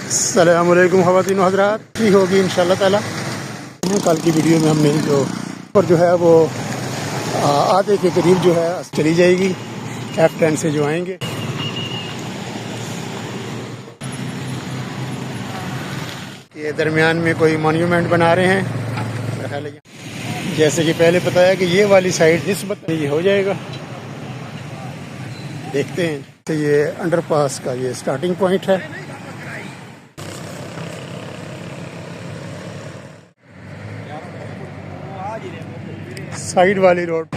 अस्सलामुअलैकुम ख़वातीन हज़रात, फ्री होगी इंशाअल्लाह ताला। कल की वीडियो में हमने जो है वो आधे के करीब जो है चली जाएगी F10 से जो आएंगे। ये दरमियान में कोई मॉन्यूमेंट बना रहे हैं, जैसे कि पहले बताया कि ये वाली साइड निस्बत ये हो जाएगा। देखते हैं। तो ये अंडरपास का ये स्टार्टिंग पॉइंट है। साइड वाली रोड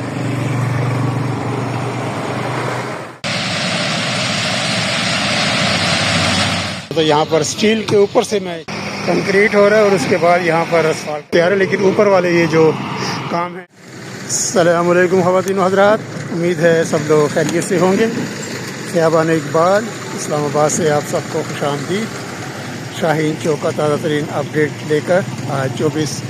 तो यहाँ पर स्टील के ऊपर से मैं कंक्रीट हो रहा है और उसके बाद यहाँ पर असफाल्ट तैयार है, लेकिन ऊपर वाले ये जो काम है। अस्सलामुअलैकुम ख़वातीन हज़रात, उम्मीद है सब लोग खैरियत से होंगे। ख़याबान इकबाल इस्लामाबाद से आप सबको खुशामदीद। शाहीन चौक का ताज़ा तरीन अपडेट लेकर आज 24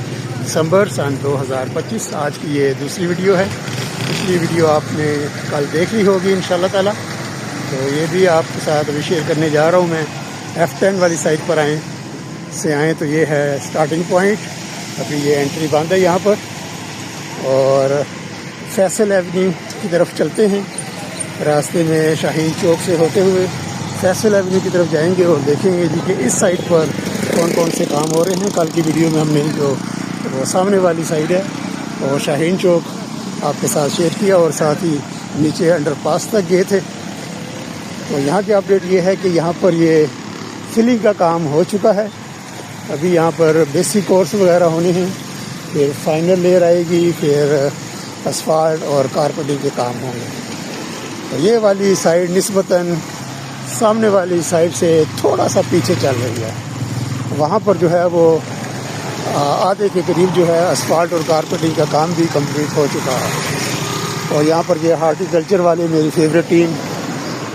दिसंबर सन 2025 आज की ये दूसरी वीडियो है। पिछली वीडियो आपने कल देख ली होगी इंशाअल्लाह ताला, तो ये भी आपके साथ अभी शेयर करने जा रहा हूँ। मैं F10 वाली साइड पर आएँ तो ये है स्टार्टिंग पॉइंट। अभी ये एंट्री बंद है यहाँ पर, और फैसल एवेन्यू की तरफ चलते हैं। रास्ते में शाहीन चौक से होते हुए फैसल एवेन्यू की तरफ जाएंगे और देखेंगे जी कि इस साइड पर कौन कौन से काम हो रहे हैं। कल की वीडियो में हमने जो वो सामने वाली साइड है और शाहीन चौक आपके साथ शेयर किया, और साथ ही नीचे अंडरपास तक गए थे। तो यहाँ की अपडेट ये है कि यहाँ पर ये फिलिंग का काम हो चुका है। अभी यहाँ पर बेसिक कोर्स वगैरह होने हैं, फिर फाइनल लेयर आएगी, फिर असफाल्ट और कारपेटिंग के काम होंगे। तो ये वाली साइड निस्बतन सामने वाली साइड से थोड़ा सा पीछे चल रही है। वहाँ पर जो है वो आधे के करीब जो है असफाल्ट और कारपेटिंग का काम भी कंप्लीट हो चुका है। और यहाँ पर ये हार्टिकल्चर वाले मेरी फेवरेट टीम,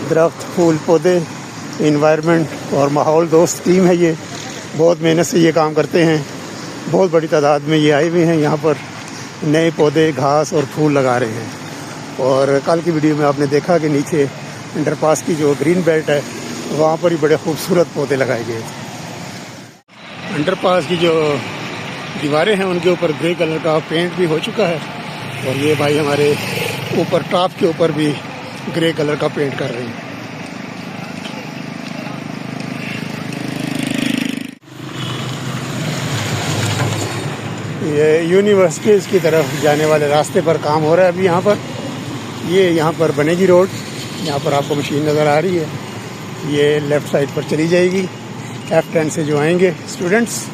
दरख्त, फूल, पौधे, इन्वायरमेंट और माहौल दोस्त टीम है। ये बहुत मेहनत से ये काम करते हैं। बहुत बड़ी तादाद में ये आए हुए हैं, यहाँ पर नए पौधे, घास और फूल लगा रहे हैं। और कल की वीडियो में आपने देखा कि नीचे अंडरपास की जो ग्रीन बेल्ट है वहाँ पर ही बड़े खूबसूरत पौधे लगाए गए थे। अंडरपास की जो दीवारें हैं उनके ऊपर ग्रे कलर का पेंट भी हो चुका है, और ये भाई हमारे ऊपर टॉप के ऊपर भी ग्रे कलर का पेंट कर रहे हैं। ये यूनिवर्सिटीज़ की तरफ जाने वाले रास्ते पर काम हो रहा है अभी यहाँ पर। ये यहाँ पर बनेगी रोड, यहाँ पर आपको मशीन नज़र आ रही है। ये लेफ़्ट साइड पर चली जाएगी। F10 से जो आएंगे स्टूडेंट्स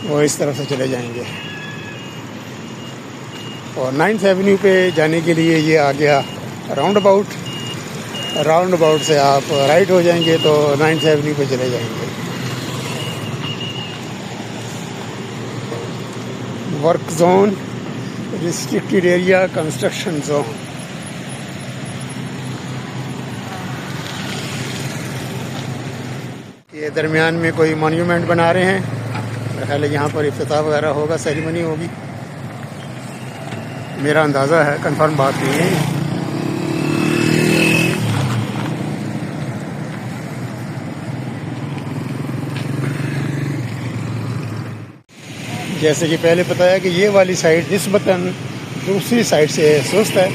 वो इस तरफ से चले जाएंगे, और 9th एवेन्यू पे जाने के लिए ये आ गया राउंड अबाउट से आप राइट हो जाएंगे तो 9th एवेन्यू पे चले जाएंगे। Work zone, restricted area, construction zone. ये दरमियान में कोई मॉन्यूमेंट बना रहे हैं, पहले यहाँ पर इफ्तिताह वगैरह होगा, सेरेमनी होगी। मेरा अंदाज़ा है, कंफर्म बात नहीं है। जैसे कि पहले बताया कि ये वाली साइड निस्बतन दूसरी साइड से सुस्त है।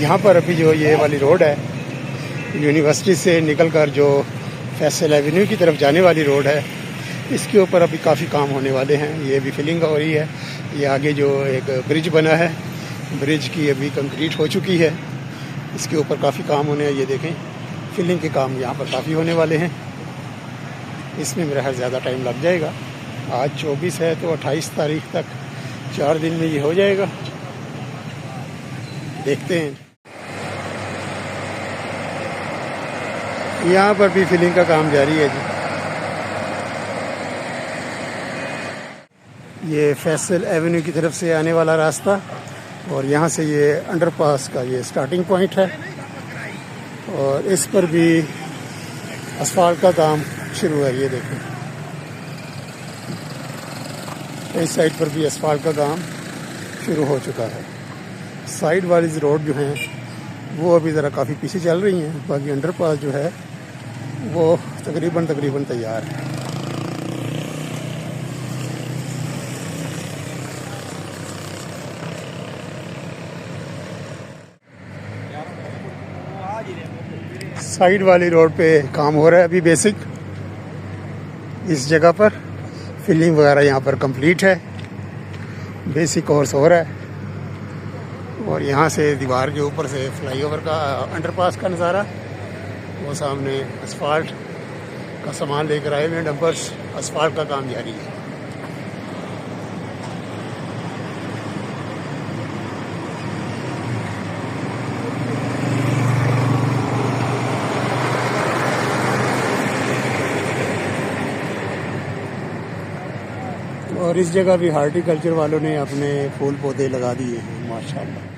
यहाँ पर अभी जो ये वाली रोड है यूनिवर्सिटी से निकलकर जो फैसल एवेन्यू की तरफ जाने वाली रोड है, इसके ऊपर अभी काफ़ी काम होने वाले हैं। ये भी फिलिंग हो रही है। ये आगे जो एक ब्रिज बना है, ब्रिज की अभी कंक्रीट हो चुकी है, इसके ऊपर काफ़ी काम होने हैं। ये देखें, फिलिंग के काम यहाँ पर काफ़ी होने वाले हैं। इसमें मेरा ज़्यादा टाइम लग जाएगा। आज 24 है तो 28 तारीख तक 4 दिन में ये हो जाएगा। देखते हैं। यहाँ पर भी फिलिंग का काम जारी है जी। ये फैसल एवेन्यू की तरफ से आने वाला रास्ता, और यहाँ से ये अंडरपास का ये स्टार्टिंग पॉइंट है, और इस पर भी असफाल्ट का काम शुरू है। ये देखें, इस साइड पर भी असफाल्ट का काम शुरू हो चुका है। साइड वाली रोड जो हैं वो अभी ज़रा काफ़ी पीछे चल रही हैं, बाकी अंडरपास जो है वो तकरीबन तैयार है। साइड वाली रोड पे काम हो रहा है अभी बेसिक, इस जगह पर फिलिंग वगैरह यहाँ पर कंप्लीट है, बेसिक कोर्स हो रहा है। और यहाँ से दीवार के ऊपर से फ्लाईओवर का अंडरपास का नज़ारा, वो सामने असफाल्ट का सामान लेकर आए हुए डंपर्स, असफाल्ट का काम जारी है। और इस जगह भी हार्टिकल्चर वालों ने अपने फूल पौधे लगा दिए हैं माशाल्लाह।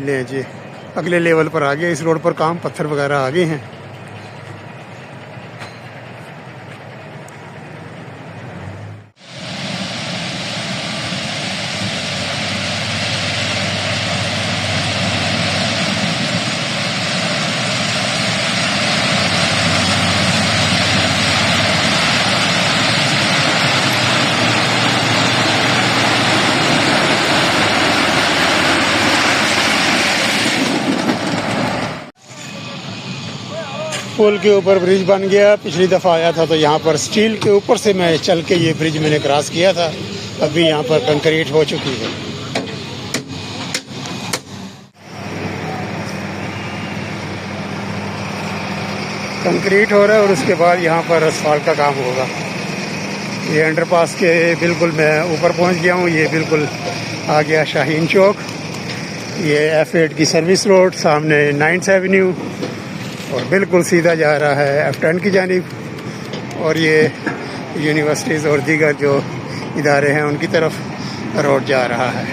ले जी अगले लेवल पर आ गया, इस रोड पर काम, पत्थर वगैरह आ गए हैं। पुल के ऊपर ब्रिज बन गया। पिछली दफ़ा आया था तो यहाँ पर स्टील के ऊपर से मैं चल के ये ब्रिज मैंने क्रॉस किया था। अभी यहाँ पर कंक्रीट हो चुकी है। कंक्रीट हो रहा है और उसके बाद यहाँ पर असफाल्ट का काम होगा। ये अंडरपास के बिल्कुल मैं ऊपर पहुँच गया हूँ। ये बिल्कुल आ गया शाहीन चौक, ये F8 की सर्विस रोड, सामने 9th एवेन्यू और बिल्कुल सीधा जा रहा है F10 की जानिब। और ये यूनिवर्सिटीज़ और दीगर जो इदारे हैं उनकी तरफ रोड जा रहा है।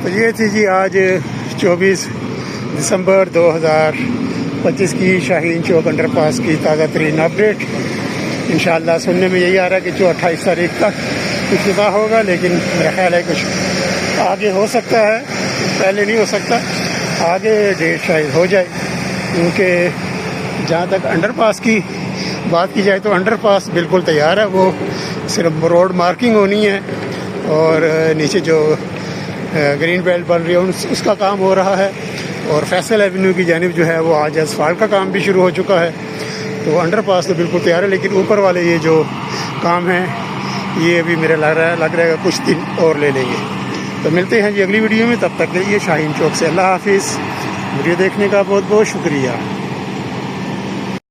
तो ये थी जी आज 24 दिसंबर 2025 की शाहीन चौक अंडरपास की ताज़ा तरीन अपडेट। इंशाअल्लाह सुनने में यही आ रहा है कि जो 28 तारीख तक इफ्तिताह होगा, लेकिन मेरा ख्याल है कुछ आगे हो सकता है, पहले नहीं हो सकता, आगे डेट शायद हो जाए। क्योंकि जहाँ तक अंडरपास की बात की जाए तो अंडरपास बिल्कुल तैयार है, वो सिर्फ रोड मार्किंग होनी है और नीचे जो ग्रीन बेल्ट बन रही है उसका काम हो रहा है। और फैसल एवेन्यू की जानिब जो है वो आज असफाल्ट का काम भी शुरू हो चुका है। तो अंडरपास तो बिल्कुल तैयार है, लेकिन ऊपर वाले ये जो काम है ये अभी मेरा लग रहा है कुछ दिन और ले लेंगे। तो मिलते हैं जी अगली वीडियो में, तब तक के लिए शाहीन चौक से अल्लाह हाफिज़। वीडियो देखने का बहुत बहुत शुक्रिया।